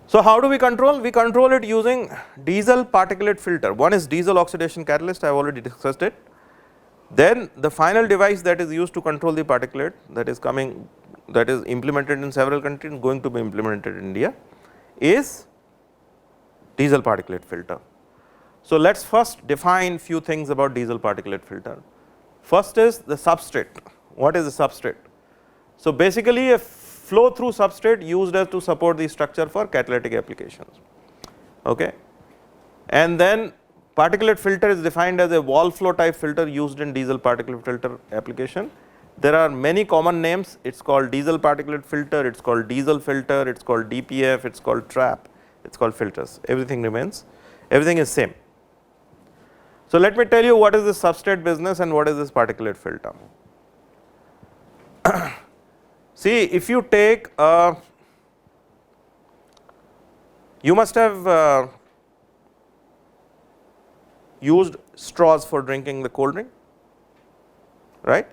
So, how do we control? We control it using diesel particulate filter. One is diesel oxidation catalyst, I have already discussed it. Then the final device that is used to control the particulate, that is coming, that is implemented in several countries, going to be implemented in India, is diesel particulate filter. So, let us first define few things about diesel particulate filter. First is the substrate. What is the substrate? So, basically a flow through substrate used as to support the structure for catalytic applications. Okay. And then particulate filter is defined as a wall flow type filter used in diesel particulate filter application. There are many common names, it is called diesel particulate filter, it is called diesel filter, it is called DPF, it is called trap, it is called filters, everything remains, everything is same. So, let me tell you what is this substrate business and what is this particulate filter. See, if you take you must have used straws for drinking the cold drink, right.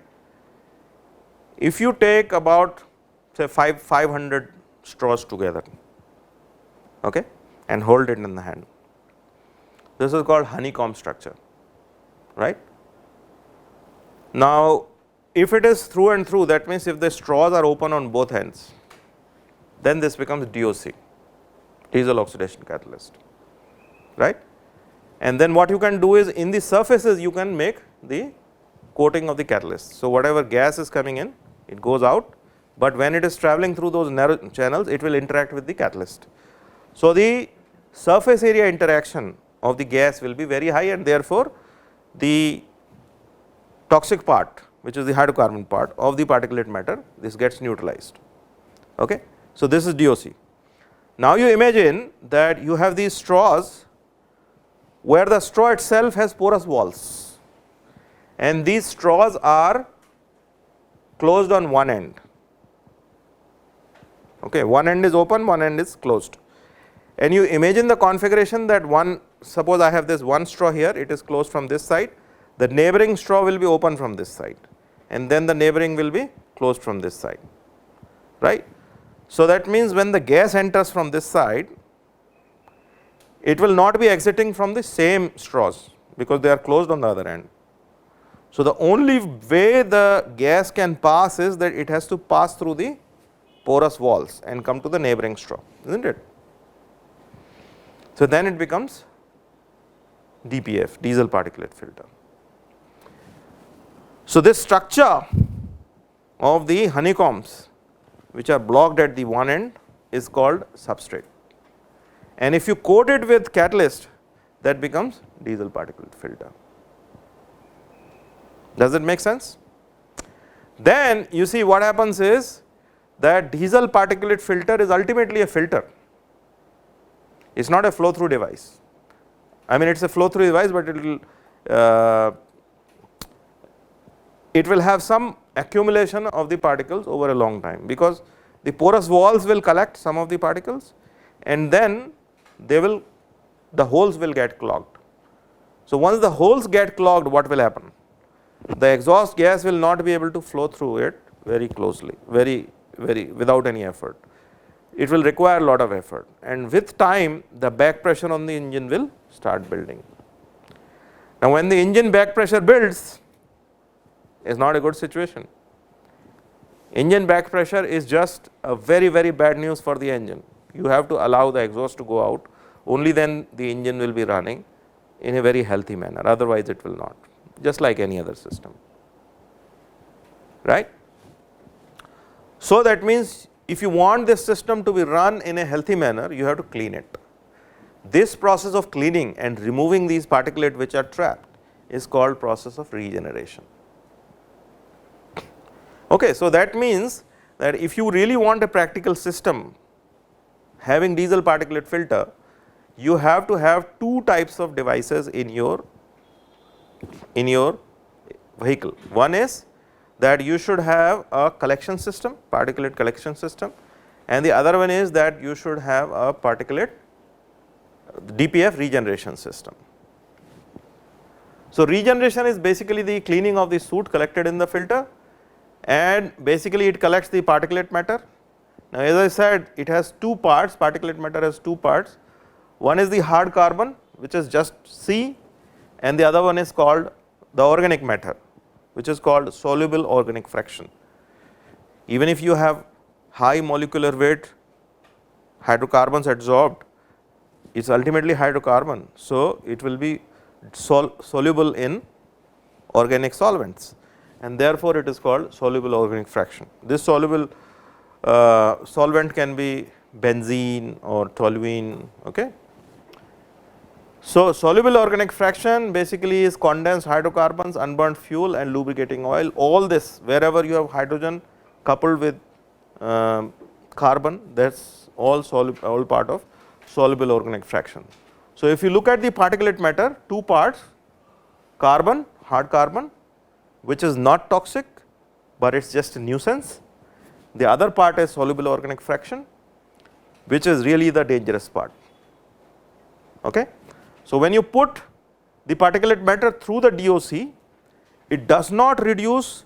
If you take about say 500 straws together, okay, and hold it in the hand, this is called honeycomb structure, right. Now, if it is through and through, that means if the straws are open on both ends, then this becomes DOC, diesel oxidation catalyst, right. And then what you can do is in the surfaces you can make the coating of the catalyst. So, whatever gas is coming in, it goes out, but when it is traveling through those narrow channels, it will interact with the catalyst. So, the surface area interaction of the gas will be very high, and therefore, the toxic part, which is the hydrocarbon part of the particulate matter, this gets neutralized. Okay. So, this is DOC. Now, you imagine that you have these straws where the straw itself has porous walls, and these straws are closed on one end. Okay. One end is open, one end is closed, and you imagine the configuration that one, suppose I have this one straw here, it is closed from this side, the neighboring straw will be open from this side, and then the neighboring will be closed from this side, right. So, that means when the gas enters from this side, it will not be exiting from the same straws, because they are closed on the other end. So, the only way the gas can pass is that it has to pass through the porous walls and come to the neighboring straw, is not it. So, then it becomes DPF, diesel particulate filter. So, this structure of the honeycombs which are blocked at the one end is called substrate, and if you coat it with catalyst, that becomes diesel particulate filter. Does it make sense? Then you see what happens is that diesel particulate filter is ultimately a filter, it is not a flow through device. I mean, it is a flow through device, but it will have some accumulation of the particles over a long time, because the porous walls will collect some of the particles, and then the holes will get clogged. So, once the holes get clogged, what will happen? The exhaust gas will not be able to flow through it very closely, very without any effort. It will require a lot of effort, and with time the back pressure on the engine will start building. Now, when the engine back pressure builds, is not a good situation. Engine back pressure is just a very bad news for the engine. You have to allow the exhaust to go out, only then the engine will be running in a very healthy manner, otherwise it will not, just like any other system, right. So, that means if you want this system to be run in a healthy manner, you have to clean it. This process of cleaning and removing these particulate which are trapped is called process of regeneration. Okay, so, that means that if you really want a practical system having diesel particulate filter, you have to have two types of devices in your vehicle. One is that you should have a collection system, particulate collection system, and the other one is that you should have a particulate DPF regeneration system. So, regeneration is basically the cleaning of the soot collected in the filter, and basically it collects the particulate matter, Now, as I said, it has two parts, particulate matter has two parts. One is the hard carbon, which is just C, and the other one is called the organic matter, which is called soluble organic fraction. Even if you have high molecular weight hydrocarbons adsorbed, it is ultimately hydrocarbon. So, it will be soluble in organic solvents, and therefore, it is called soluble organic fraction. This soluble solvent can be benzene or toluene. Okay. So, soluble organic fraction basically is condensed hydrocarbons, unburnt fuel and lubricating oil. All this, wherever you have hydrogen coupled with carbon, that is all part of soluble organic fraction. So, if you look at the particulate matter, two parts, carbon, hard carbon, which is not toxic, but it is just a nuisance. The other part is soluble organic fraction, which is really the dangerous part. Okay. So, when you put the particulate matter through the DOC, it does not reduce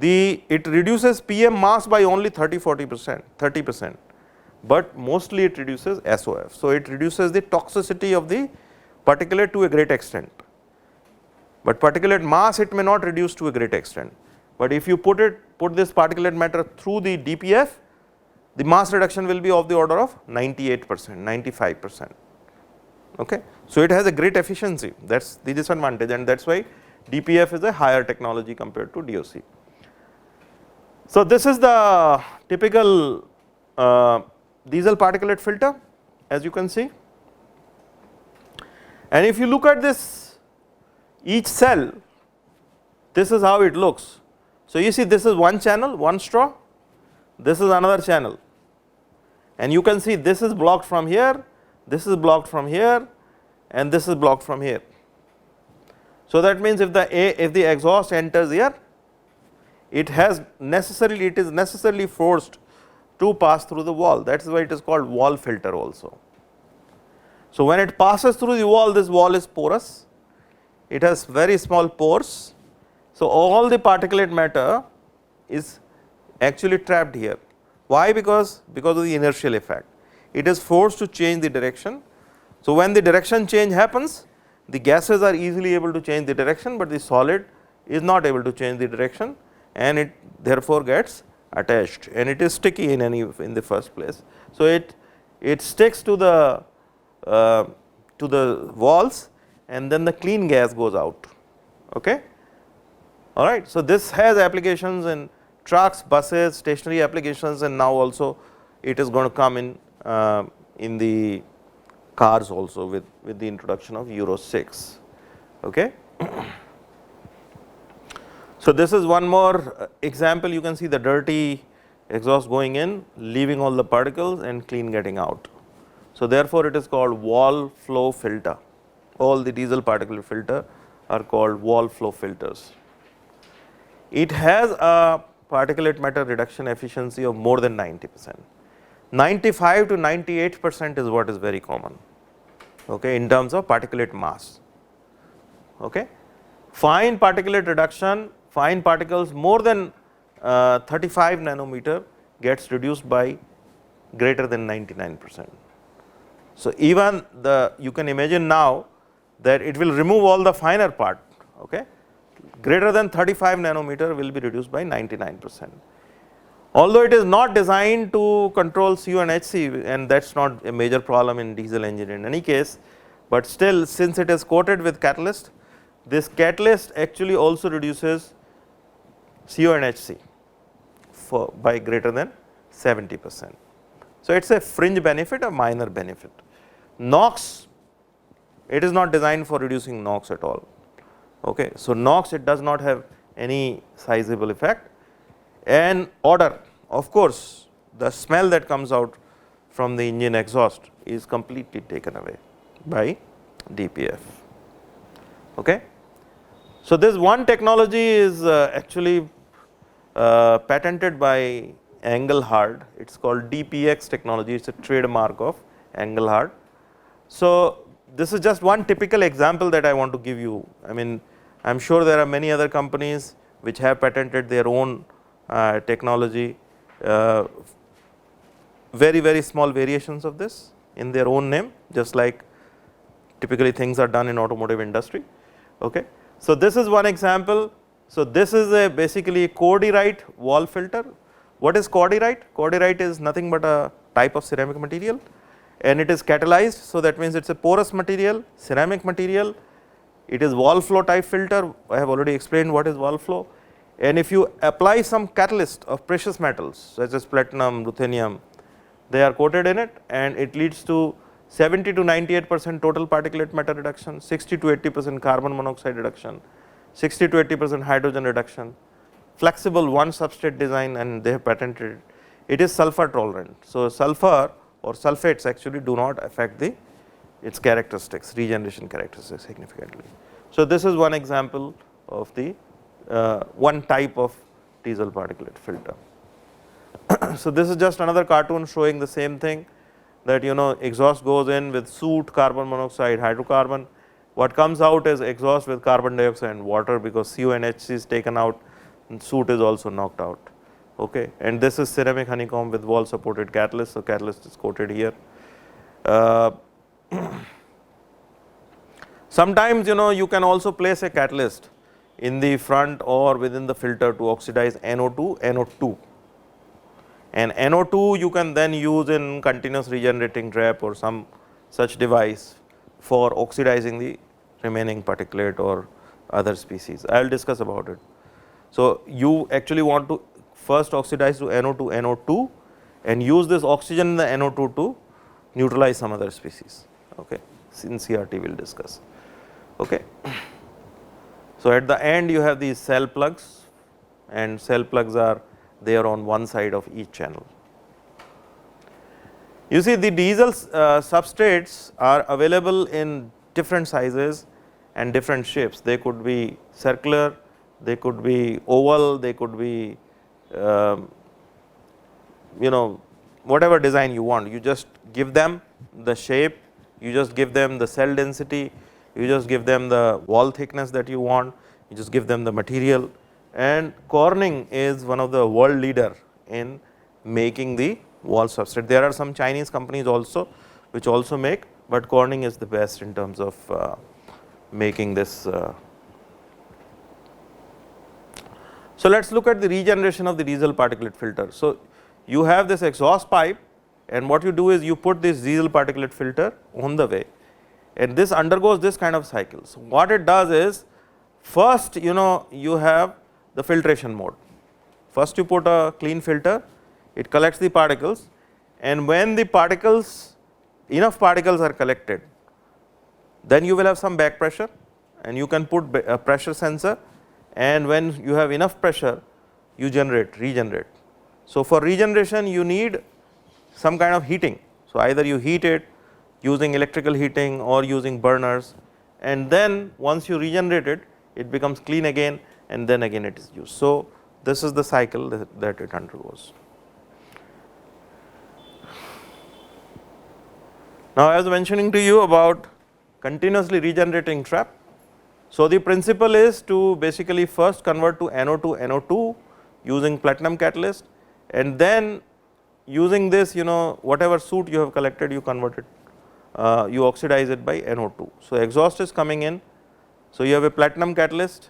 it reduces PM mass by only 30% but mostly it reduces SOF. So, it reduces the toxicity of the particulate to a great extent, but particulate mass it may not reduce to a great extent. But if you put this particulate matter through the DPF, the mass reduction will be of the order of 98%, 95%. Okay. So, it has a great efficiency, that is the disadvantage, and that is why DPF is a higher technology compared to DOC. So, this is the typical diesel particulate filter, as you can see, and if you look at this, each cell, this is how it looks. So, you see this is one channel, one straw, this is another channel, and you can see this is blocked from here, this is blocked from here, and this is blocked from here. So, that means if the exhaust enters here, it is necessarily forced to pass through the wall. That is why it is called wall filter also. So, when it passes through the wall, this wall is porous, it has very small pores. So, all the particulate matter is actually trapped here. Why? Because of the inertial effect, it is forced to change the direction. So, when the direction change happens, the gases are easily able to change the direction, but the solid is not able to change the direction, and it therefore gets attached, and it is sticky in the first place. So, it sticks to the walls, and then the clean gas goes out. Okay. All right. So, this has applications in trucks, buses, stationary applications, and now also it is going to come in the cars also with the introduction of Euro 6. Okay. So, this is one more example. You can see the dirty exhaust going in, leaving all the particles, and clean getting out. So, therefore, it is called wall flow filter. All the diesel particulate filter are called wall flow filters. It has a particulate matter reduction efficiency of more than 90%. 95 to 98% is what is very common, okay, in terms of particulate mass. Okay. Fine particulate reduction, fine particles more than 35 nanometer gets reduced by greater than 99%. So, even you can imagine now that it will remove all the finer part, okay. Greater than 35 nanometer will be reduced by 99%. Although it is not designed to control CO and HC, and that is not a major problem in diesel engine in any case, but still, since it is coated with catalyst, this catalyst actually also reduces CO and HC by greater than 70%. So, it is a fringe benefit, a minor benefit. NOx, it is not designed for reducing NOx at all. Okay. So, NOx, it does not have any sizable effect, and odor, of course, the smell that comes out from the engine exhaust is completely taken away by DPF. Okay. So, this one technology is actually patented by Engelhard. It is called DPX technology, it is a trademark of Engelhard. So, this is just one typical example that I want to give you. I mean, I am sure there are many other companies which have patented their own technology very small variations of this in their own name, just like typically things are done in automotive industry. Okay. So, this is one example. So, this is a basically corderite wall filter. What is corderite? Corderite is nothing but a type of ceramic material, and it is catalyzed. So, that means it is a porous material, ceramic material. It is wall flow type filter. I have already explained what is wall flow. And if you apply some catalyst of precious metals such as platinum, ruthenium, they are coated in it, and it leads to 70 to 98% total particulate matter reduction, 60 to 80% carbon monoxide reduction, 60 to 80% hydrogen reduction, flexible one substrate design, and they have patented it. It is sulfur tolerant. So, sulfur or sulfates actually do not affect its characteristics, regeneration characteristics significantly. So, this is one example of the one type of diesel particulate filter. So, this is just another cartoon showing the same thing, that exhaust goes in with soot, carbon monoxide, hydrocarbon. What comes out is exhaust with carbon dioxide and water, because CO and HC is taken out and soot is also knocked out. Okay. And this is ceramic honeycomb with wall supported catalyst. So, catalyst is coated here. Sometimes you can also place a catalyst in the front or within the filter to oxidize NO2, NO2. And NO2 you can then use in continuous regenerating trap or some such device for oxidizing the remaining particulate or other species. I will discuss about it. So, you actually want to first oxidize to NO2, NO2 and use this oxygen in the NO2 to neutralize some other species. Okay. In CRT we will discuss. Okay. So, at the end you have these cell plugs, and cell plugs are there on one side of each channel. You see, the diesel substrates are available in different sizes and different shapes. They could be circular, they could be oval, they could be whatever design you want. You just give them the shape, you just give them the cell density, you just give them the wall thickness that you want, you just give them the material. And Corning is one of the world leader in making the wall substrate. There are some Chinese companies also which also make, but Corning is the best in terms of making this. So, let us look at the regeneration of the diesel particulate filter. So, you have this exhaust pipe, and what you do is you put this diesel particulate filter on the way, and this undergoes this kind of cycle. So, what it does is, first you have the filtration mode. First you put a clean filter, it collects the particles, and when the particles, enough particles are collected, then you will have some back pressure, and you can put a pressure sensor, and when you have enough pressure you regenerate. So, for regeneration you need some kind of heating. So, either you heat it using electrical heating or using burners, and then once you regenerate it, it becomes clean again, and then again it is used. So, this is the cycle that it undergoes. Now, I was mentioning to you about continuously regenerating trap. So, the principle is to basically first convert to NO2, NO2 using platinum catalyst, and then using this whatever soot you have collected, you convert it, you oxidize it by NO2. So, exhaust is coming in. So, you have a platinum catalyst,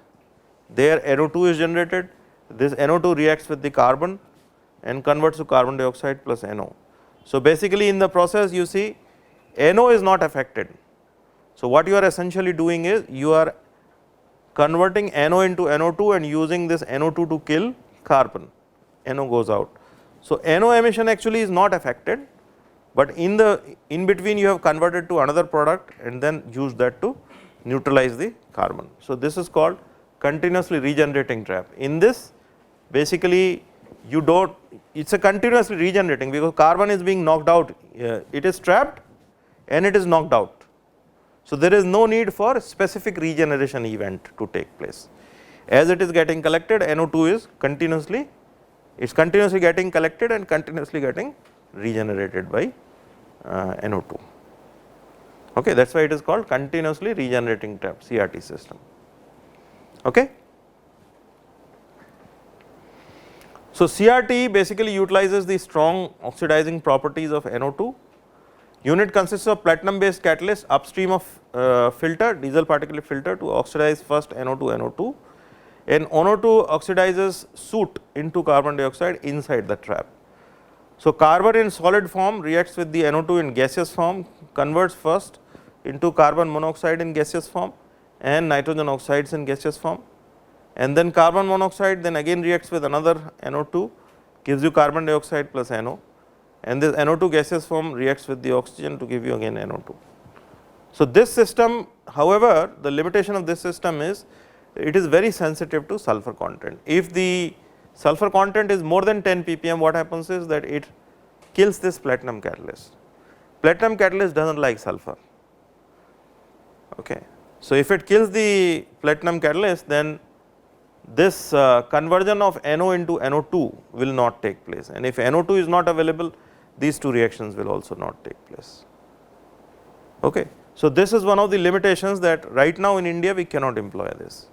there NO2 is generated, this NO2 reacts with the carbon and converts to carbon dioxide plus NO. So, basically in the process you see NO is not affected. So, what you are essentially doing is you are converting NO into NO2 and using this NO2 to kill carbon, NO goes out. So, NO emission actually is not affected, but in between you have converted to another product and then use that to neutralize the carbon. So, this is called continuously regenerating trap. In this basically you do not, it is a continuously regenerating, because carbon is being knocked out, it is trapped and it is knocked out. So, there is no need for specific regeneration event to take place. As it is getting collected, NO2 is continuously getting collected and continuously getting regenerated by NO2. Okay, that is why it is called continuously regenerating trap, CRT system. Okay. So, CRT basically utilizes the strong oxidizing properties of NO2. Unit consists of platinum based catalyst upstream of filter, diesel particulate filter, to oxidize first NO2 NO2, and NO2 oxidizes soot into carbon dioxide inside the trap. So, carbon in solid form reacts with the NO2 in gaseous form, converts first into carbon monoxide in gaseous form and nitrogen oxides in gaseous form, and then carbon monoxide then again reacts with another NO2, gives you carbon dioxide plus NO, and this NO2 gaseous form reacts with the oxygen to give you again NO2. So, this system, however, the limitation of this system is it is very sensitive to sulfur content. If the sulfur content is more than 10 ppm, what happens is that it kills this platinum catalyst. Platinum catalyst does not like sulfur. Okay. So, if it kills the platinum catalyst, then this conversion of NO into NO2 will not take place, and if NO2 is not available, these two reactions will also not take place. Okay. So, this is one of the limitations that right now in India we cannot employ this.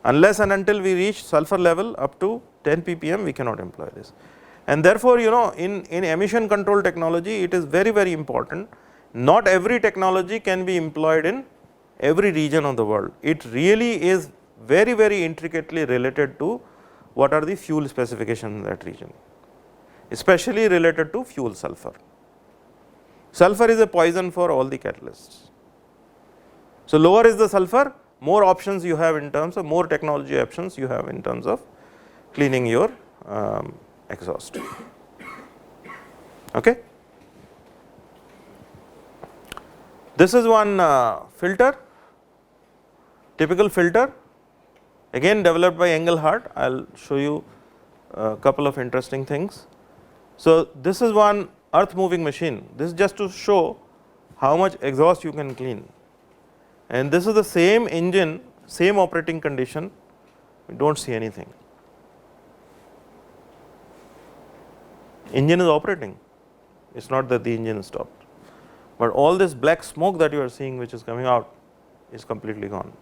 Unless and until we reach sulfur level up to 10 ppm, we cannot employ this. And therefore, in emission control technology, it is very important. Not every technology can be employed in every region of the world. It really is very intricately related to what are the fuel specifications in that region, especially related to fuel sulfur. Sulfur is a poison for all the catalysts. So, lower is the sulfur, more options you have in terms of more technology options you have in terms of cleaning your exhaust. Okay. This is one filter, typical filter, again developed by Engelhardt. I will show you a couple of interesting things. So, this is one earth moving machine. This is just to show how much exhaust you can clean, and this is the same engine, same operating condition, we do not see anything. Engine is operating, it is not that the engine is stopped, but all this black smoke that you are seeing which is coming out is completely gone.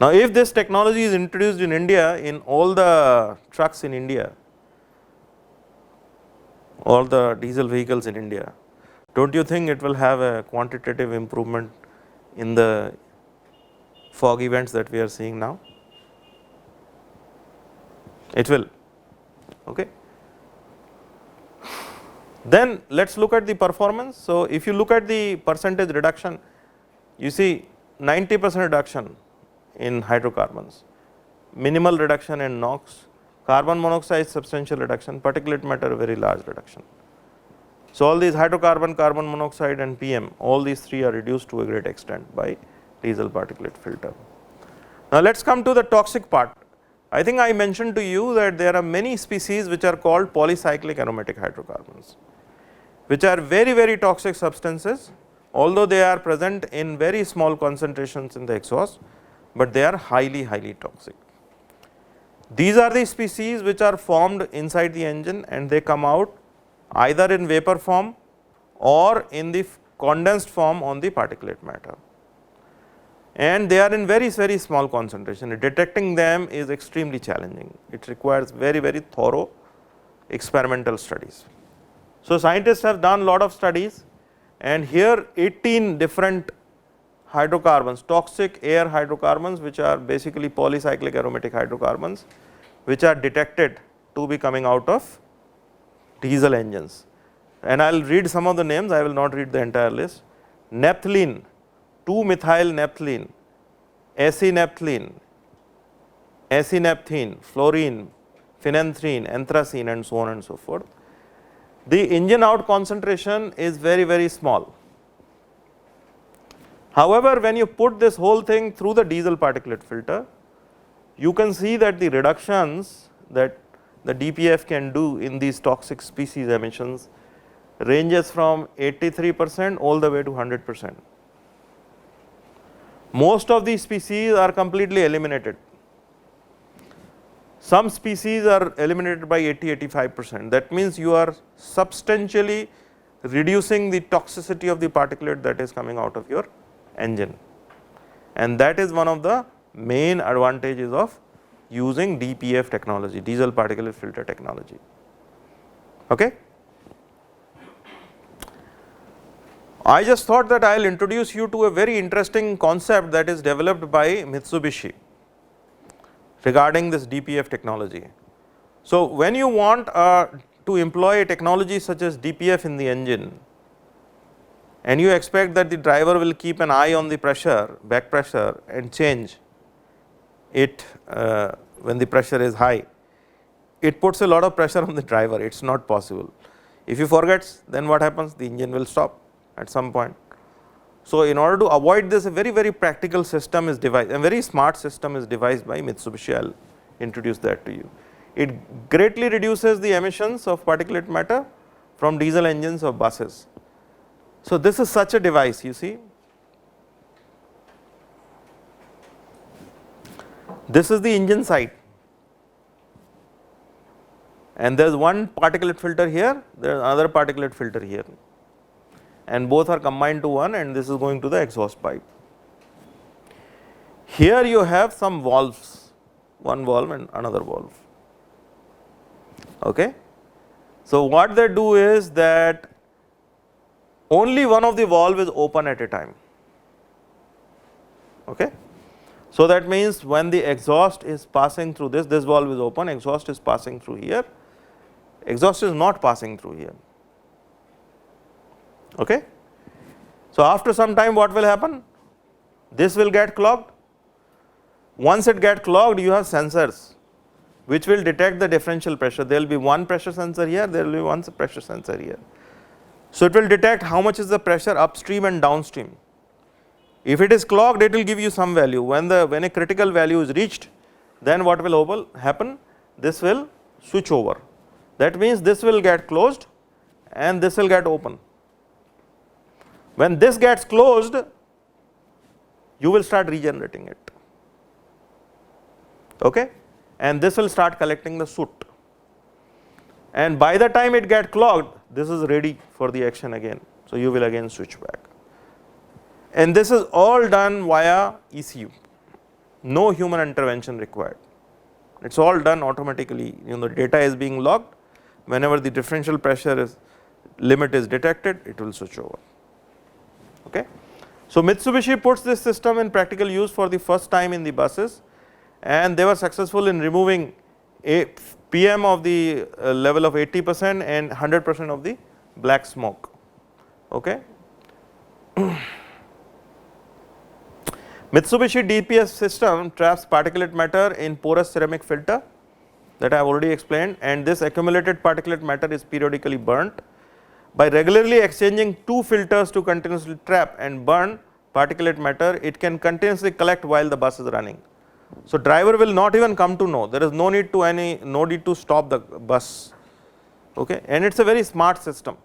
Now, if this technology is introduced in India in all the trucks in India, all the diesel vehicles in India, do not you think it will have a quantitative improvement in the fog events that we are seeing now? It will. Okay. Then let us look at the performance. So, if you look at the percentage reduction, you see 90% reduction in hydrocarbons, minimal reduction in NOx, carbon monoxide substantial reduction, particulate matter very large reduction. So, all these hydrocarbon, carbon monoxide and PM, all these three are reduced to a great extent by diesel particulate filter. Now, let us come to the toxic part. I think I mentioned to you that there are many species which are called polycyclic aromatic hydrocarbons, which are very toxic substances, although they are present in very small concentrations in the exhaust, but they are highly toxic. These are the species which are formed inside the engine and they come out either in vapor form or in the condensed form on the particulate matter, and they are in very small concentration. Detecting them is extremely challenging. It requires very thorough experimental studies. So, scientists have done lot of studies, and here 18 different hydrocarbons, toxic air hydrocarbons, which are basically polycyclic aromatic hydrocarbons, which are detected to be coming out of diesel engines. And I will read some of the names, I will not read the entire list. Naphthalene, 2-methyl naphthalene, acynaphthalene, acynaphthene, fluorine, phenanthrene, anthracene, and so on and so forth. The engine out concentration is very small. However, when you put this whole thing through the diesel particulate filter, you can see that the reductions that the DPF can do in these toxic species emissions ranges from 83% all the way to 100%. Most of these species are completely eliminated. Some species are eliminated by 80-85%. That means you are substantially reducing the toxicity of the particulate that is coming out of your engine, and that is one of the main advantages of using DPF technology, diesel particulate filter technology. Okay. I just thought that I will introduce you to a very interesting concept that is developed by Mitsubishi regarding this DPF technology. So, when you want to employ a technology such as DPF in the engine, and you expect that the driver will keep an eye on the pressure, back pressure, and change it when the pressure is high, it puts a lot of pressure on the driver, it is not possible. If he forgets, then what happens? The engine will stop at some point. So, in order to avoid this, a very practical system is devised, a very smart system is devised by Mitsubishi. I will introduce that to you. It greatly reduces the emissions of particulate matter from diesel engines or buses. So, this is such a device, you see. This is the engine side, and there is one particulate filter here, there is another particulate filter here, and both are combined to one, and this is going to the exhaust pipe. Here you have some valves, one valve and another valve. Okay. So, what they do is that only one of the valve is open at a time. Okay. So, that means when the exhaust is passing through this valve is open, exhaust is passing through here, exhaust is not passing through here. Okay. So, after some time what will happen? This will get clogged. Once it gets clogged, you have sensors which will detect the differential pressure. There will be one pressure sensor here, there will be one pressure sensor here. So, it will detect how much is the pressure upstream and downstream. If it is clogged, it will give you some value. When a critical value is reached, then what will happen? This will switch over. That means this will get closed and this will get open. When this gets closed, you will start regenerating it. Okay? And this will start collecting the soot. And by the time it gets clogged, this is ready for the action again. So, you will again switch back. And this is all done via ECU, no human intervention required. It is all done automatically, data is being logged. Whenever the differential pressure limit is detected, it will switch over. Okay. So, Mitsubishi puts this system in practical use for the first time in the buses, and they were successful in removing a PM of the level of 80% and 100% of the black smoke. Okay. Mitsubishi DPF system traps particulate matter in porous ceramic filter that I have already explained, and this accumulated particulate matter is periodically burnt. By regularly exchanging two filters to continuously trap and burn particulate matter, it can continuously collect while the bus is running. So, driver will not even come to know, there is no need to stop the bus, okay, and it is a very smart system.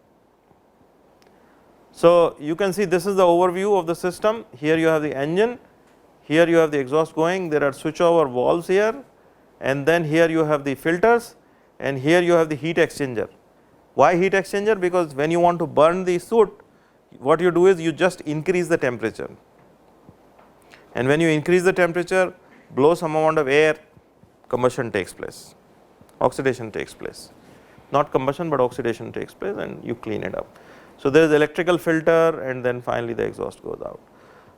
So, you can see this is the overview of the system. Here you have the engine, here you have the exhaust going, there are switchover valves here, and then here you have the filters, and here you have the heat exchanger. Why heat exchanger? Because when you want to burn the soot, what you do is you just increase the temperature, and when you increase the temperature, blow some amount of air, combustion takes place, oxidation takes place, not combustion but oxidation takes place, and you clean it up. So, there is electrical filter, and then finally the exhaust goes out.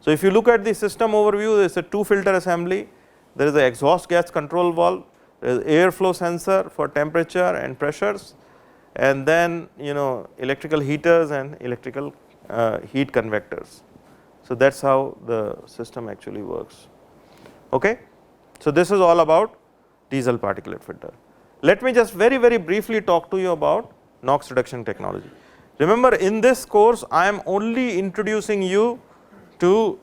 So, if you look at the system overview, there is a two filter assembly, there is the exhaust gas control valve, there is airflow sensor for temperature and pressures, and then electrical heaters and electrical heat convectors. So, that is how the system actually works. Okay. So, this is all about diesel particulate filter. Let me just very briefly talk to you about NOx reduction technology. Remember, in this course I am only introducing you to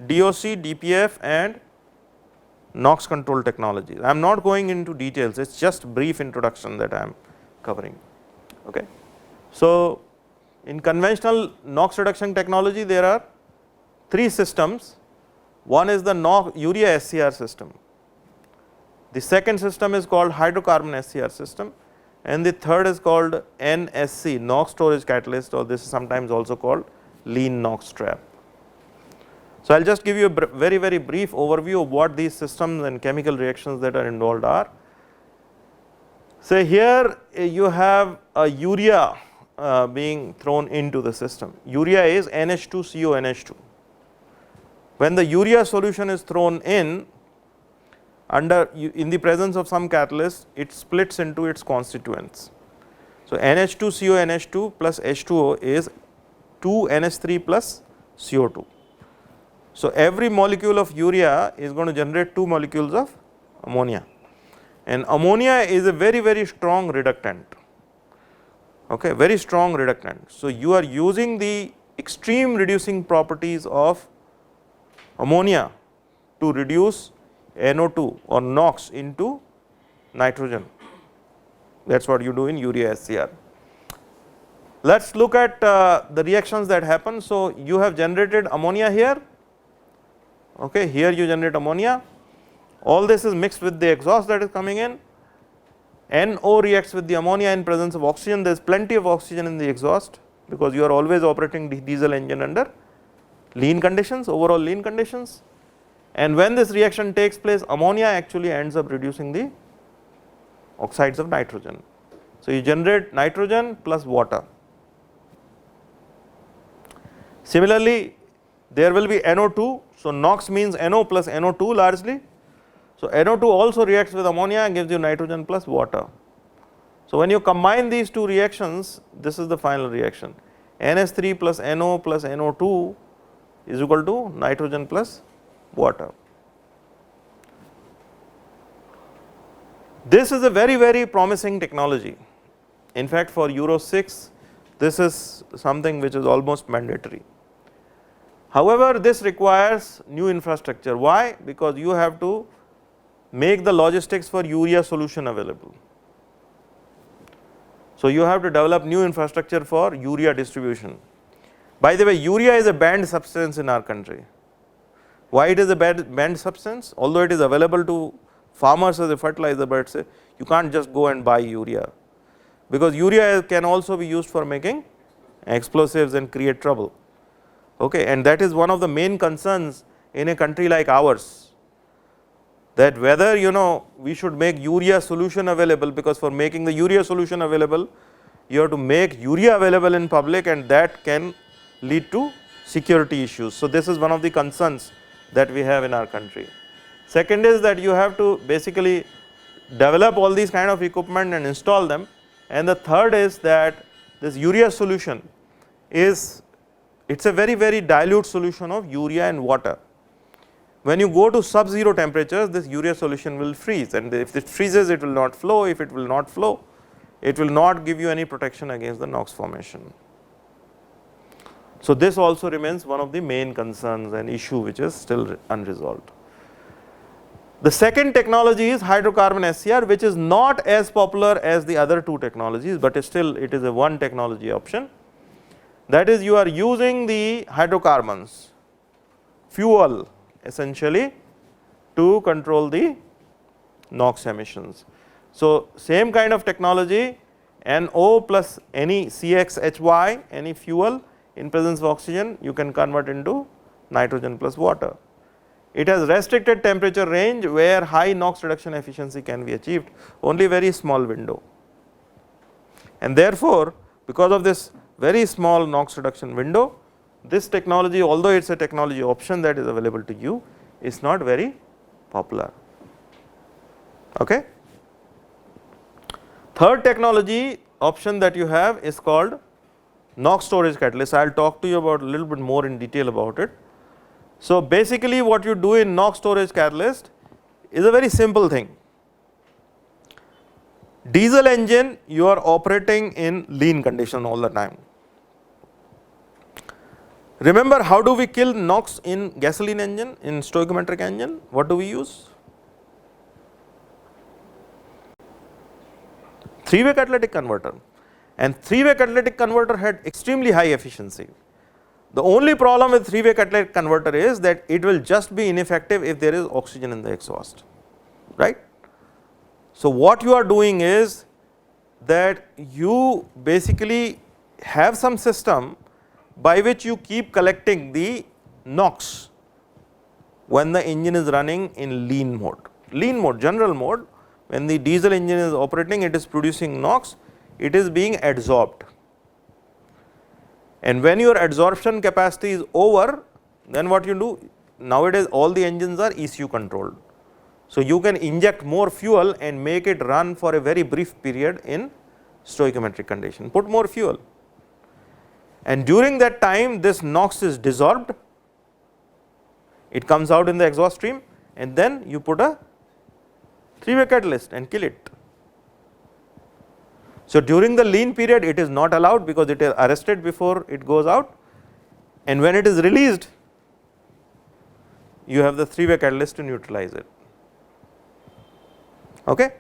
DOC, DPF and NOx control technologies. I am not going into details, it is just brief introduction that I am covering. Okay. So, in conventional NOx reduction technology there are three systems. One is the urea SCR system, the second system is called hydrocarbon SCR system, and the third is called NSC, NOx storage catalyst, or this is sometimes also called lean NOx trap. So, I will just give you a very brief overview of what these systems and chemical reactions that are involved are. Say here you have a urea being thrown into the system. Urea is NH2CONH2. When the urea solution is thrown in the presence of some catalyst, it splits into its constituents. So, NH2CONH2 plus H2O is 2NH3 plus CO2. So, every molecule of urea is going to generate 2 molecules of ammonia, and ammonia is a very strong reductant, okay, very strong reductant. So, you are using the extreme reducing properties of ammonia to reduce NO2 or NOx into nitrogen. That is what you do in urea SCR. Let us look at the reactions that happen. So, you have generated ammonia here, okay, here you generate ammonia, all this is mixed with the exhaust that is coming in, NO reacts with the ammonia in presence of oxygen. There is plenty of oxygen in the exhaust because you are always operating the diesel engine under lean conditions, overall lean conditions, and when this reaction takes place, ammonia actually ends up reducing the oxides of nitrogen. So, you generate nitrogen plus water. Similarly, there will be NO2. So, NOx means NO plus NO2 largely. So, NO2 also reacts with ammonia and gives you nitrogen plus water. So, when you combine these two reactions, this is the final reaction. NH3 plus NO plus NO2 is equal to nitrogen plus water. This is a very promising technology. In fact, for Euro 6, this is something which is almost mandatory. However, this requires new infrastructure. Why? Because you have to make the logistics for urea solution available. So, you have to develop new infrastructure for urea distribution. By the way, urea is a banned substance in our country. Why it is a banned substance? Although it is available to farmers as a fertilizer, but you can't just go and buy urea, because urea can also be used for making explosives and create trouble. Okay, and that is one of the main concerns in a country like ours, that whether we should make urea solution available, because for making the urea solution available you have to make urea available in public, and that can lead to security issues. So, this is one of the concerns that we have in our country. Second is that you have to basically develop all these kind of equipment and install them, and the third is that this urea solution is, it is a very dilute solution of urea and water. When you go to sub-zero temperatures, this urea solution will freeze, and if it freezes it will not flow. If it will not flow, it will not give you any protection against the NOx formation. So, this also remains one of the main concerns and issue which is still unresolved. The second technology is hydrocarbon SCR, which is not as popular as the other two technologies, but still it is a one technology option. That is, you are using the hydrocarbons, fuel essentially, to control the NOx emissions. So, same kind of technology, NO plus any CXHY, any fuel in presence of oxygen, you can convert into nitrogen plus water. It has restricted temperature range where high NOx reduction efficiency can be achieved, only very small window, and therefore, because of this very small NOx reduction window, this technology, although it is a technology option that is available to you, is not very popular. Okay. Third technology option that you have is called NOx storage catalyst. I will talk to you about a little bit more in detail about it. So, basically what you do in NOx storage catalyst is a very simple thing. Diesel engine, you are operating in lean condition all the time. Remember, how do we kill NOx in gasoline engine, in stoichiometric engine? What do we use? Three-way catalytic converter, and three-way catalytic converter had extremely high efficiency. The only problem with three-way catalytic converter is that it will just be ineffective if there is oxygen in the exhaust, right. So, what you are doing is that you basically have some system by which you keep collecting the NOx when the engine is running in lean mode. Lean mode, general mode, when the diesel engine is operating, it is producing NOx, it is being adsorbed. And when your adsorption capacity is over, then what you do? Nowadays all the engines are ECU controlled. So you can inject more fuel and make it run for a very brief period in stoichiometric condition, put more fuel. And during that time this NOx is dissolved, it comes out in the exhaust stream, and then you put a 3-way catalyst and kill it. So during the lean period it is not allowed because it is arrested before it goes out, and when it is released you have the 3-way catalyst to neutralize it. Okay.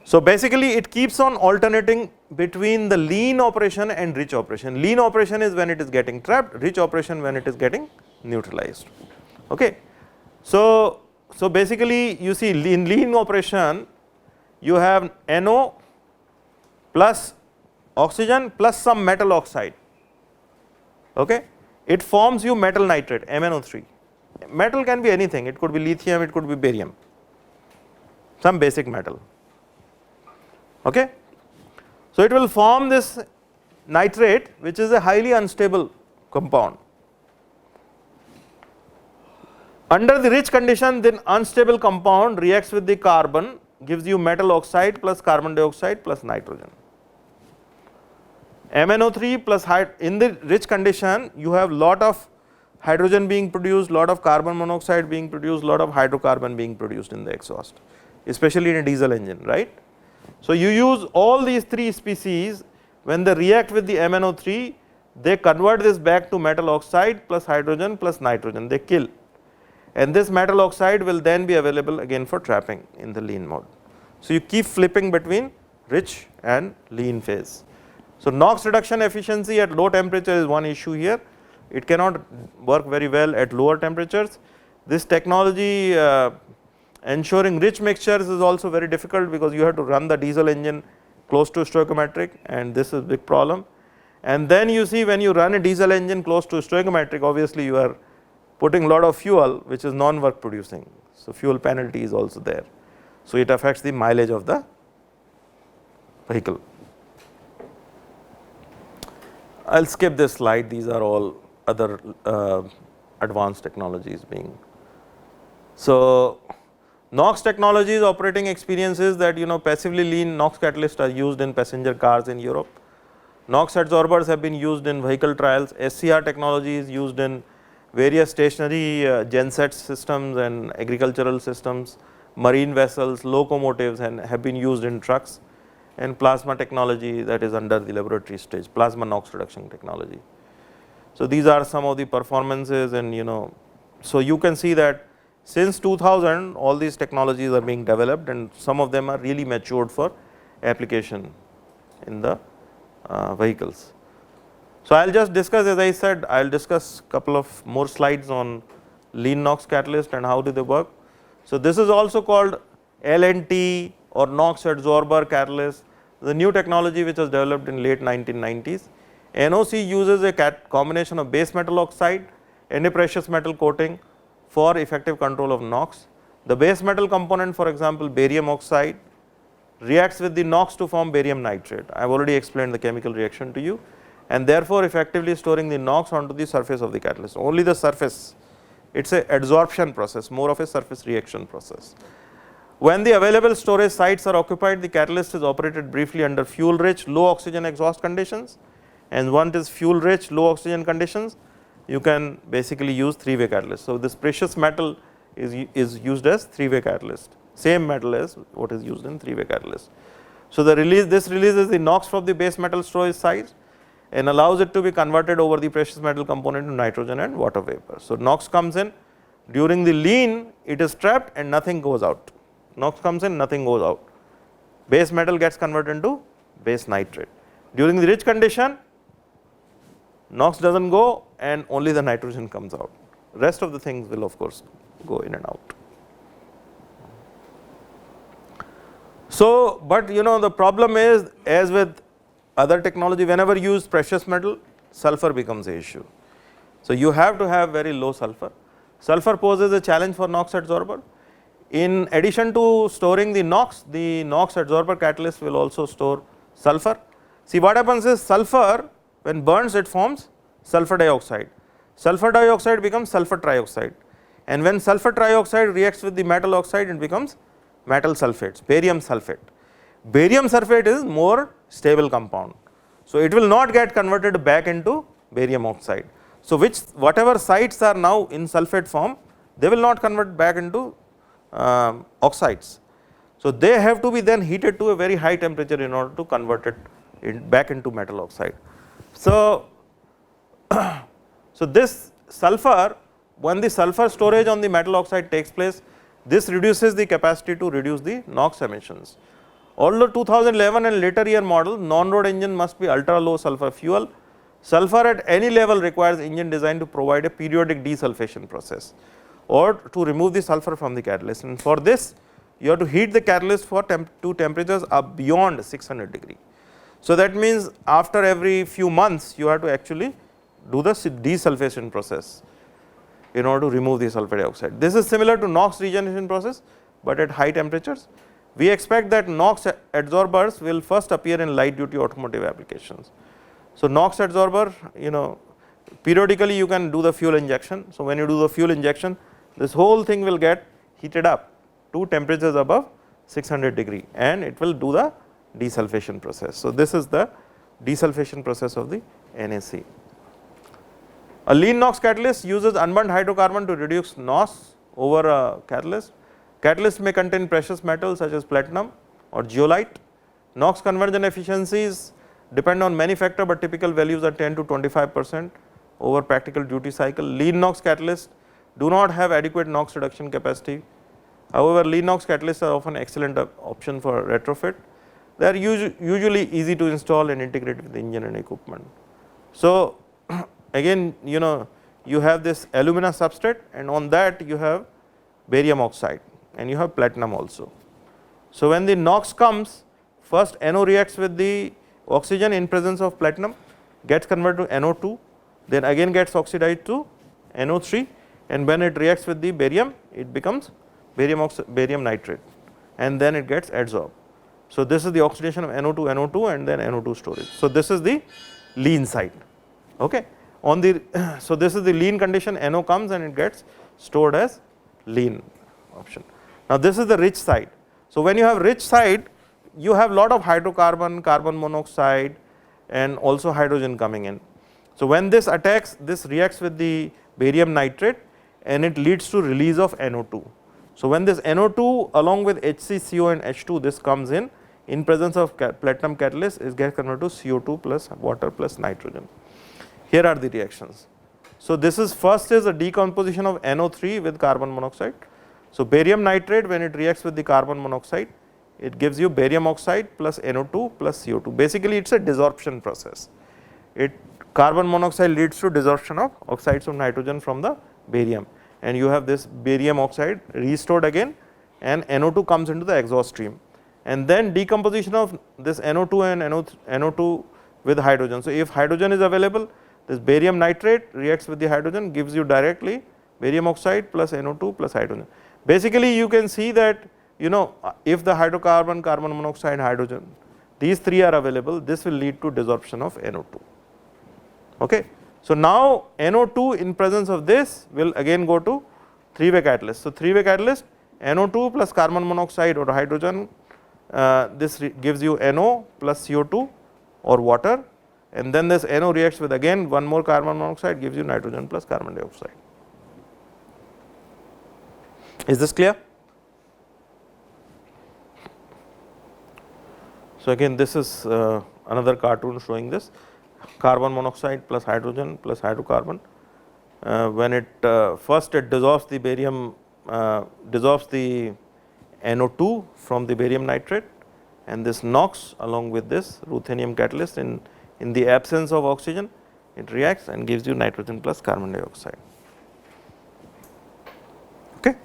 So basically it keeps on alternating between the lean operation and rich operation. Lean operation is when it is getting trapped, rich operation when it is getting neutralized. Okay. So basically you see in lean operation you have NO plus oxygen plus some metal oxide. Okay. It forms you metal nitrate, MnO3. Metal can be anything, it could be lithium, it could be barium, some basic metal. Okay. So it will form this nitrate, which is a highly unstable compound. Under the rich condition, the unstable compound reacts with the carbon, gives you metal oxide plus carbon dioxide plus nitrogen. MnO3 plus in the rich condition you have lot of hydrogen being produced, lot of carbon monoxide being produced, lot of hydrocarbon being produced in the exhaust, especially in a diesel engine, right. So you use all these 3 species, when they react with the MnO3 they convert this back to metal oxide plus hydrogen plus nitrogen, they kill, and this metal oxide will then be available again for trapping in the lean mode. So you keep flipping between rich and lean phase. So NOx reduction efficiency at low temperature is one issue here, it cannot work very well at lower temperatures. This technology ensuring rich mixtures is also very difficult because you have to run the diesel engine close to stoichiometric, and this is a big problem. And then you see when you run a diesel engine close to stoichiometric, obviously you are putting a lot of fuel which is non-work producing, so fuel penalty is also there. So it affects the mileage of the vehicle. I will skip this slide, these are all other advanced technologies being. So NOx technologies operating experiences that passively lean NOx catalysts are used in passenger cars in Europe. NOx adsorbers have been used in vehicle trials, SCR technology is used in various stationary genset systems and agricultural systems, marine vessels, locomotives, and have been used in trucks, and plasma technology that is under the laboratory stage, plasma NOx reduction technology. So these are some of the performances, and so you can see that since 2000 all these technologies are being developed, and some of them are really matured for application in the vehicles. So I will just discuss, as I said, I will discuss couple of more slides on lean NOx catalyst and how do they work. So this is also called LNT or NOx adsorber catalyst, the new technology which was developed in late 1990s. NOC uses a combination of base metal oxide and a precious metal coating for effective control of NOx. The base metal component, for example barium oxide, reacts with the NOx to form barium nitrate. I have already explained the chemical reaction to you, and therefore effectively storing the NOx onto the surface of the catalyst, only the surface, it is a adsorption process, more of a surface reaction process. When the available storage sites are occupied, the catalyst is operated briefly under fuel rich low oxygen exhaust conditions, and once it is fuel rich low oxygen conditions you can basically use 3-way catalyst. So this precious metal is used as 3-way catalyst, same metal as what is used in 3-way catalyst. So this releases the NOx from the base metal storage site and allows it to be converted over the precious metal component to nitrogen and water vapor. So NOx comes in, during the lean it is trapped and nothing goes out. NOx comes in, nothing goes out. Base metal gets converted into base nitrate. During the rich condition, NOx does not go and only the nitrogen comes out. Rest of the things will of course go in and out. So, but the problem is, as with other technology, whenever you use precious metal, sulfur becomes an issue. So you have to have very low sulfur. sulfur poses a challenge for NOx adsorber. In addition to storing the NOx adsorber catalyst will also store sulfur. See, what happens is sulfur when burns it forms sulfur dioxide. Sulfur dioxide becomes sulfur trioxide, and when sulfur trioxide reacts with the metal oxide, it becomes metal sulfates, barium sulfate. Barium sulfate is more stable compound, so it will not get converted back into barium oxide. So, whatever sites are now in sulfate form, they will not convert back into oxides. So, they have to be then heated to a very high temperature in order to convert it back into metal oxide. So, so this sulfur, when the sulfur storage on the metal oxide takes place, this reduces the capacity to reduce the NOx emissions. Although 2011 and later year model, non-road engine must be ultra low sulfur fuel. Sulfur at any level requires engine design to provide a periodic desulfation process or to remove the sulfur from the catalyst, and for this you have to heat the catalyst to temperatures up beyond 600 degree. So, that means after every few months you have to actually do the desulfation process in order to remove the sulfur dioxide. This is similar to NOx regeneration process, but at high temperatures. We expect that NOx adsorbers will first appear in light duty automotive applications. So, NOx adsorber, periodically you can do the fuel injection. So, when you do the fuel injection, this whole thing will get heated up to temperatures above 600 degree, and it will do the desulfation process. So, this is the desulfation process of the NAC. A lean NOx catalyst uses unburnt hydrocarbon to reduce NOx over a catalyst. Catalyst may contain precious metals such as platinum or zeolite. NOx conversion efficiencies depend on many factors, but typical values are 10 to 25% over practical duty cycle. Lean NOx catalysts do not have adequate NOx reduction capacity. However, lean NOx catalysts are often excellent option for retrofit. They are usually easy to install and integrate with the engine and equipment. So, again you have this alumina substrate, and on that you have barium oxide and you have platinum also. So, when the NOx comes, first NO reacts with the oxygen in presence of platinum, gets converted to NO2, then again gets oxidized to NO3, and when it reacts with the barium, it becomes barium nitrate, and then it gets adsorbed. So, this is the oxidation of NO2, NO2 and then NO2 storage. So, this is the lean side. Okay. So, this is the lean condition, NO comes and it gets stored as lean option. Now, this is the rich side. So, when you have rich side, you have lot of hydrocarbon, carbon monoxide and also hydrogen coming in. So, when this attacks, this reacts with the barium nitrate and it leads to release of NO2. So, when this NO2 along with HCCO and H2, this comes in presence of platinum catalyst, it gets converted to CO2 plus water plus nitrogen. Here are the reactions. So, this is first is a decomposition of NO3 with carbon monoxide. So, barium nitrate, when it reacts with the carbon monoxide, it gives you barium oxide plus NO2 plus CO2. Basically, it is a desorption process. Carbon monoxide leads to desorption of oxides of nitrogen from the barium, and you have this barium oxide restored again, and NO2 comes into the exhaust stream, and then decomposition of this NO2 and NO2 with hydrogen. So, if hydrogen is available, this barium nitrate reacts with the hydrogen, gives you directly barium oxide plus NO2 plus hydrogen. Basically, you can see that if the hydrocarbon, carbon monoxide, hydrogen, these three are available, this will lead to desorption of NO2. Okay. So, now NO2 in presence of this will again go to three-way catalyst. So, three-way catalyst, NO2 plus carbon monoxide or hydrogen, this gives you NO plus CO2 or water, and then this NO reacts with again one more carbon monoxide, gives you nitrogen plus carbon dioxide. Is this clear? So, again this is another cartoon showing this carbon monoxide plus hydrogen plus hydrocarbon. When it first it dissolves the barium, dissolves the NO2 from the barium nitrate, and this NOx along with this ruthenium catalyst in the absence of oxygen, it reacts and gives you nitrogen plus carbon dioxide. Okay.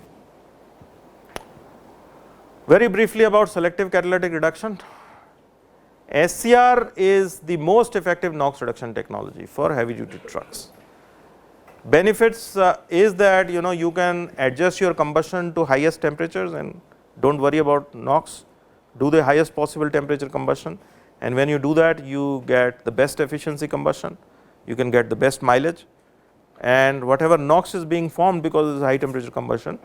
Very briefly about selective catalytic reduction. SCR is the most effective NOx reduction technology for heavy duty trucks. Benefits is that you can adjust your combustion to highest temperatures and do not worry about NOx, do the highest possible temperature combustion, and when you do that you get the best efficiency combustion, you can get the best mileage, and whatever NOx is being formed because of this high temperature combustion,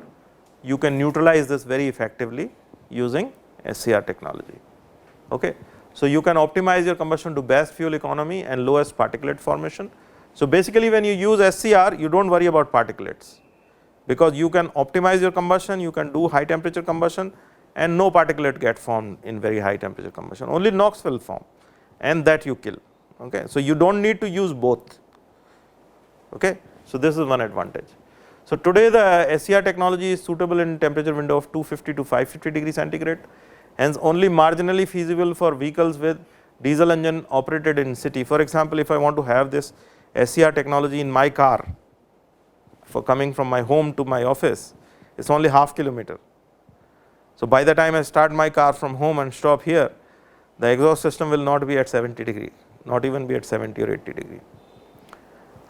you can neutralize this very effectively using SCR technology. Okay. So, you can optimize your combustion to best fuel economy and lowest particulate formation. So, basically when you use SCR you do not worry about particulates, because you can optimize your combustion, you can do high temperature combustion and no particulate get formed in very high temperature combustion, only NOx will form and that you kill. Okay. So, you do not need to use both. Okay. So, this is one advantage. So, today the SCR technology is suitable in temperature window of 250 to 550 degree centigrade, hence only marginally feasible for vehicles with diesel engine operated in city. For example, if I want to have this SCR technology in my car for coming from my home to my office, it is only half kilometer. So, by the time I start my car from home and stop here, the exhaust system will not be at 70 degree, not even be at 70 or 80 degree.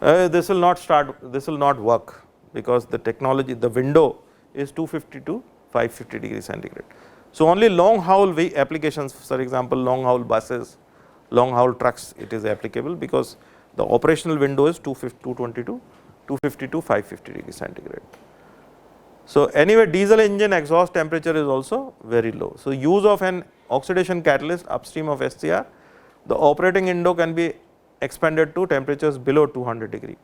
This will not work, because the technology, the window is 250 to 550 degree centigrade. So, only long haul applications, for example long haul buses, long haul trucks, it is applicable, because the operational window is 220 to 250 to 550 degree centigrade. So, anyway diesel engine exhaust temperature is also very low. So, use of an oxidation catalyst upstream of SCR, the operating window can be expanded to temperatures below 200 degree.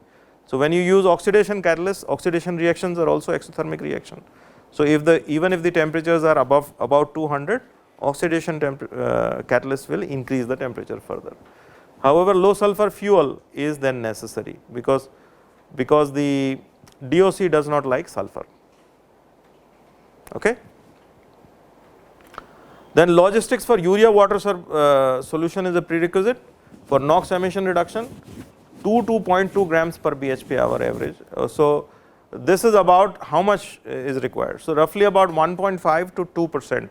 So, when you use oxidation catalysts, oxidation reactions are also exothermic reaction. So, even if the temperatures are above about 200, oxidation catalyst will increase the temperature further. However, low sulfur fuel is then necessary, because the DOC does not like sulfur. Okay. Then logistics for urea water solution is a prerequisite for NOx emission reduction, 2 to 2.2 grams per bhp hour average. So, this is about how much is required. So, roughly about 1.5 to 2%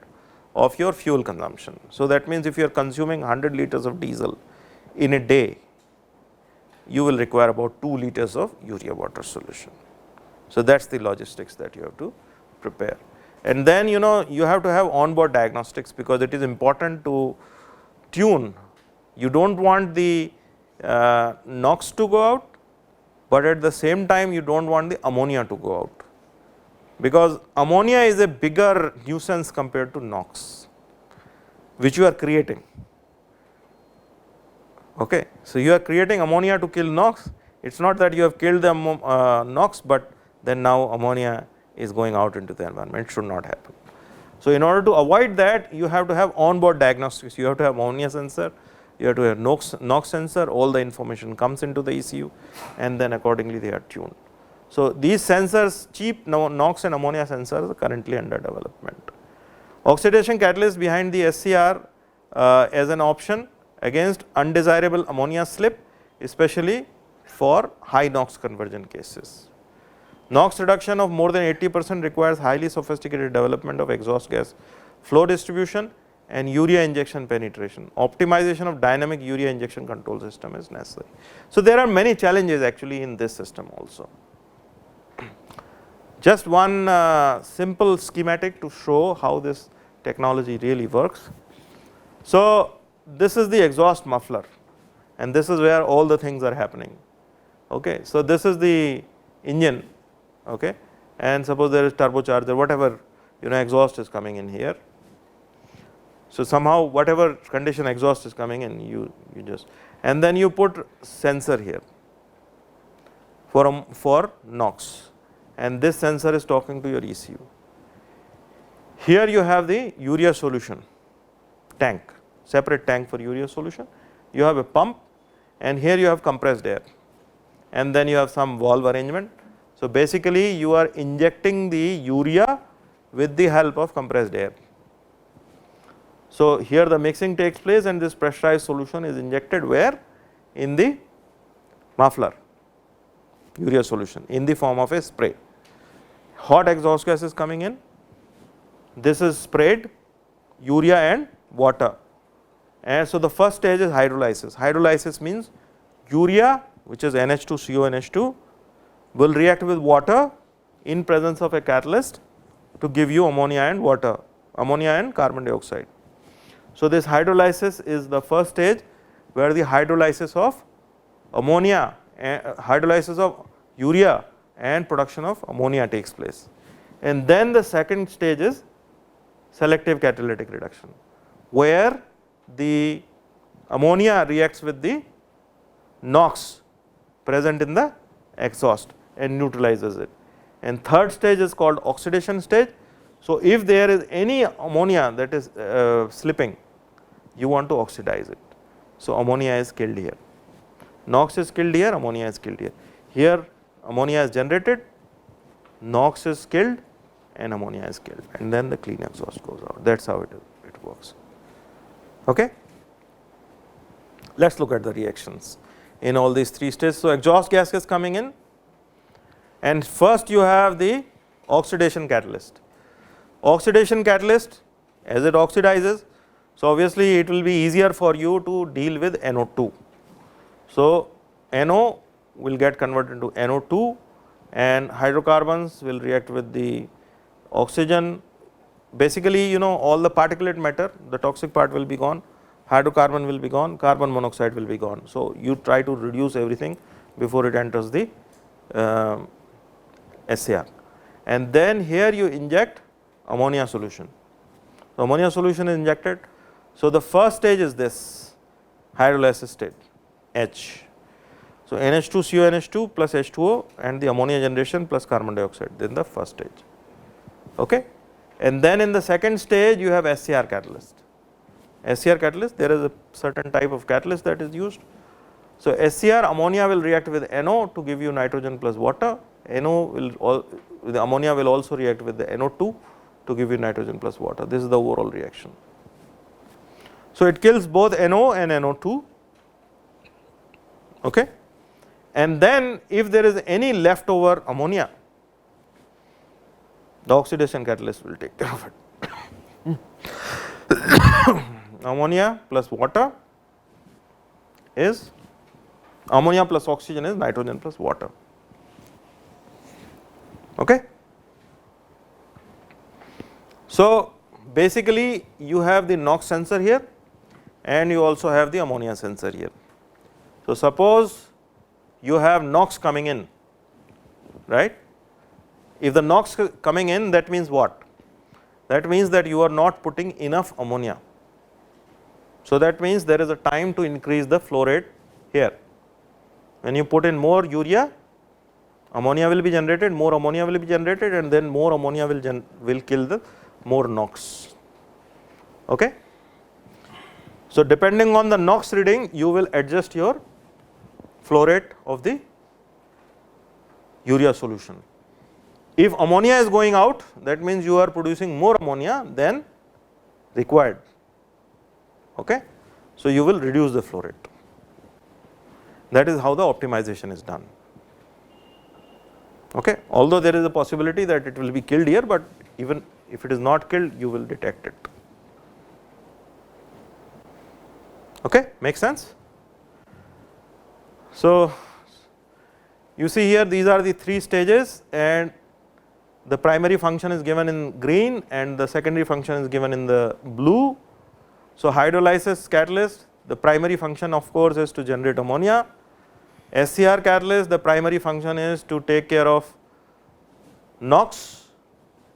of your fuel consumption. So, that means if you are consuming 100 liters of diesel in a day, you will require about 2 liters of urea water solution. So, that is the logistics that you have to prepare. And then you have to have onboard diagnostics, because it is important to tune. You do not want the NOx to go out, but at the same time you do not want the ammonia to go out, because ammonia is a bigger nuisance compared to NOx, which you are creating. Okay. So, you are creating ammonia to kill NOx. It is not that you have killed the NOx, but then now ammonia is going out into the environment. It should not happen. So, in order to avoid that, you have to have onboard diagnostics. You have to have ammonia sensor, you have to have NOx sensor, all the information comes into the ECU, and then accordingly they are tuned. So, these sensors, cheap NOx and ammonia sensors, are currently under development. Oxidation catalyst behind the SCR as an option against undesirable ammonia slip, especially for high NOx conversion cases. NOx reduction of more than 80% requires highly sophisticated development of exhaust gas flow distribution and urea injection penetration. Optimization of dynamic urea injection control system is necessary. So, there are many challenges actually in this system also. Just one simple schematic to show how this technology really works. So, this is the exhaust muffler, and this is where all the things are happening. Okay. So, this is the engine, okay, and suppose there is turbocharger, whatever exhaust is coming in here. So, somehow whatever condition exhaust is coming in, you just, and then you put sensor here for NOx, and this sensor is talking to your ECU. Here you have the urea solution tank, separate tank for urea solution. You have a pump, and here you have compressed air, and then you have some valve arrangement. So, basically you are injecting the urea with the help of compressed air. So, here the mixing takes place, and this pressurized solution is injected where? In the muffler, urea solution in the form of a spray. Hot exhaust gas is coming in, this is sprayed urea and water, and so the first stage is hydrolysis. Hydrolysis means urea, which is NH2 CONH2, will react with water in presence of a catalyst to give you ammonia and water, ammonia and carbon dioxide. So, this hydrolysis is the first stage where the hydrolysis of ammonia, hydrolysis of urea and production of ammonia takes place. And then the second stage is selective catalytic reduction, where the ammonia reacts with the NOx present in the exhaust and neutralizes it. And third stage is called oxidation stage. So, if there is any ammonia that is slipping, you want to oxidize it. So, ammonia is killed here, NOx is killed here, ammonia is killed here. Here ammonia is generated, NOx is killed and ammonia is killed, and then the clean exhaust goes out. That is how it works. Okay? Let us look at the reactions in all these three stages. So, exhaust gas is coming in, and first you have the oxidation catalyst. Oxidation catalyst, as it oxidizes, so obviously it will be easier for you to deal with NO2. So, NO will get converted into NO2 and hydrocarbons will react with the oxygen. Basically, all the particulate matter, the toxic part will be gone, hydrocarbon will be gone, carbon monoxide will be gone. So, you try to reduce everything before it enters the SCR, and then here you inject ammonia solution. So, ammonia solution is injected. So, the first stage is this hydrolysis state H. So, NH2CONH2 plus H2O and the ammonia generation plus carbon dioxide, then the first stage. Okay? And then in the second stage you have SCR catalyst. SCR catalyst, there is a certain type of catalyst that is used. So, SCR ammonia will react with NO to give you nitrogen plus water, the ammonia will also react with the NO2 to give you nitrogen plus water. This is the overall reaction. So, it kills both NO and NO2. Okay? And then if there is any leftover ammonia, the oxidation catalyst will take care of it. Ammonia plus water is, ammonia plus oxygen is nitrogen plus water. Okay? So, basically you have the NOx sensor here and you also have the ammonia sensor here. So, suppose you have NOx coming in, right. If the NOx coming in, that means what? That means that you are not putting enough ammonia. So, that means there is a time to increase the flow rate here. When you put in more urea, ammonia will be generated, more ammonia will be generated, and then more ammonia will kill the more NOx. Okay? So, depending on the NOx reading, you will adjust your flow rate of the urea solution. If ammonia is going out, that means you are producing more ammonia than required. Okay? So, you will reduce the flow rate. That is how the optimization is done. Okay? Although there is a possibility that it will be killed here, but even if it is not killed, you will detect it. Okay? Make sense? So, you see here these are the three stages, and the primary function is given in green and the secondary function is given in the blue. So, hydrolysis catalyst, the primary function of course is to generate ammonia. SCR catalyst, the primary function is to take care of NOx,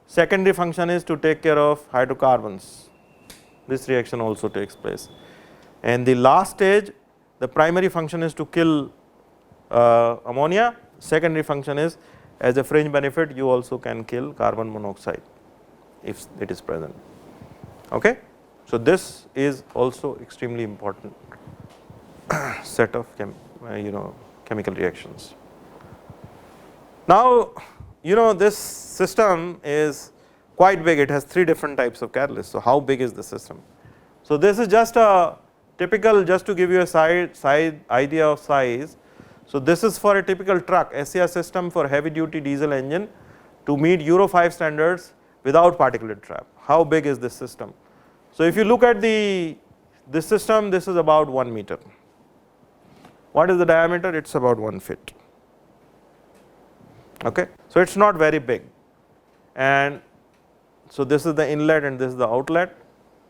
secondary function is to take care of hydrocarbons. This reaction also takes place. And the last stage, the primary function is to kill ammonia, secondary function is, as a fringe benefit, you also can kill carbon monoxide if it is present. Okay? So, this is also extremely important set of chemical reactions. Now, this system is quite big, it has 3 different types of catalysts. So, how big is the system? So, this is just a typical, just to give you a idea of size. So, this is for a typical truck SCR system for heavy duty diesel engine to meet Euro 5 standards without particulate trap. How big is this system? So, if you look at this system, this is about 1 meter. What is the diameter? It is about 1 feet. Okay. So, it is not very big, and so this is the inlet and this is the outlet.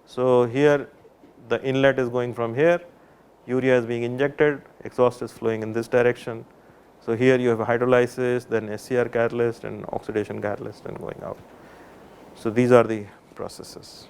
So, here the inlet is going from here, urea is being injected, exhaust is flowing in this direction. So, here you have hydrolysis, then SCR catalyst and oxidation catalyst and going out. So, these are the processes.